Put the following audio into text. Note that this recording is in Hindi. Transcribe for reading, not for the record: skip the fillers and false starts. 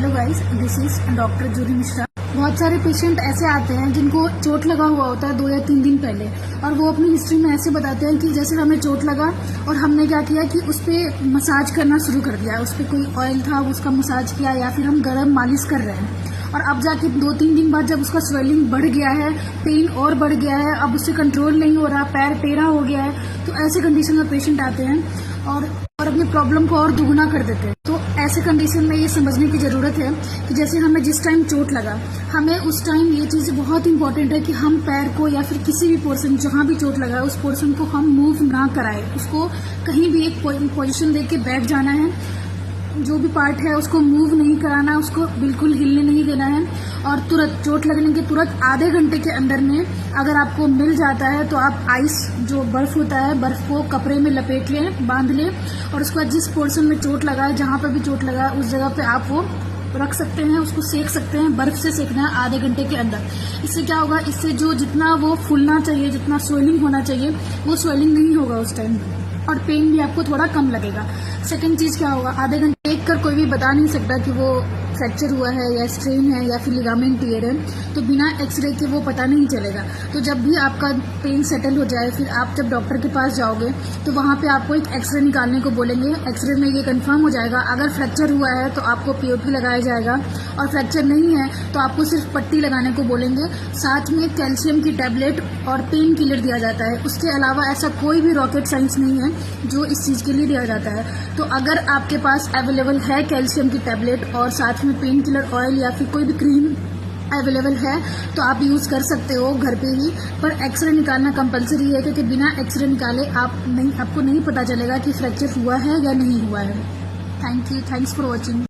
Hello guys, this is doctor Juhi Mishra. बहुत सारे पेशेंट ऐसे आते हैं जिनको चोट लगा हुआ होता है 2 या 3 दिन पहले, और वो अपनी हिस्ट्री में ऐसे बताते हैं कि जैसे हमें चोट लगा और हमने क्या किया कि उस पर मसाज करना शुरू कर दिया, उस पर कोई ऑयल था उसका मसाज किया, या फिर हम गर्म मालिश कर रहे हैं, और अब जाके 2-3 दिन बाद जब उसका स्वेलिंग बढ़ गया है, पेन और बढ़ गया है, अब उससे कंट्रोल नहीं हो रहा, पैर टेढ़ा हो गया है, तो ऐसे कंडीशन में पेशेंट आते हैं और अपनी प्रॉब्लम को और दुगना कर देते हैं। तो ऐसे कंडीशन में ये समझने की ज़रूरत है कि जैसे हमें जिस टाइम चोट लगा, हमें उस टाइम ये चीज़ बहुत इंपॉर्टेंट है कि हम पैर को या फिर किसी भी पोर्शन जहाँ भी चोट लगा है उस पोर्शन को हम मूव ना कराएं, उसको कहीं भी एक पोजीशन दे के बैठ जाना है, जो भी पार्ट है उसको मूव नहीं कराना, उसको बिल्कुल हिलने नहीं देना है, और तुरंत चोट लगने के तुरंत आधे घंटे के अंदर में अगर आपको मिल जाता है तो आप आइस जो बर्फ होता है, बर्फ को कपड़े में लपेट लें, बांध लें, और उसके बाद जिस पोर्शन में चोट लगा है, जहाँ पर भी चोट लगा है, उस जगह पे आप वो रख सकते हैं, उसको सेक सकते हैं, बर्फ से सेकना है आधे घंटे के अंदर। इससे क्या होगा, इससे जो जितना वो फूलना चाहिए, जितना स्वेलिंग होना चाहिए, वो स्वेलिंग नहीं होगा उस टाइम, और पेन भी आपको थोड़ा कम लगेगा। सेकंड चीज़ क्या होगा, आधे घंटे देख कर कोई भी बता नहीं सकता कि वो फ्रैक्चर हुआ है या स्ट्रेन है या फिर लिगामेंट टियर है, तो बिना एक्सरे के वो पता नहीं चलेगा। तो जब भी आपका पेन सेटल हो जाए, फिर आप जब डॉक्टर के पास जाओगे तो वहाँ पे आपको एक एक्सरे निकालने को बोलेंगे। एक्सरे में ये कंफर्म हो जाएगा, अगर फ्रैक्चर हुआ है तो आपको पीओपी लगाया जाएगा, और फ्रैक्चर नहीं है तो आपको सिर्फ पट्टी लगाने को बोलेंगे। साथ में कैल्शियम की टैबलेट और पेन किलर दिया जाता है। उसके अलावा ऐसा कोई भी रॉकेट साइंस नहीं है जो इस चीज़ के लिए दिया जाता है। तो अगर आपके पास अवेलेबल है कैल्शियम की टैबलेट और साथ में पेन किलर ऑयल या फिर कोई भी क्रीम अवेलेबल है तो आप यूज़ कर सकते हो घर पे ही, पर एक्सरे निकालना कंपलसरी है, क्योंकि बिना एक्सरे निकाले आपको नहीं पता चलेगा कि फ्रैक्चर हुआ है या नहीं हुआ है। Thank you, thanks for watching.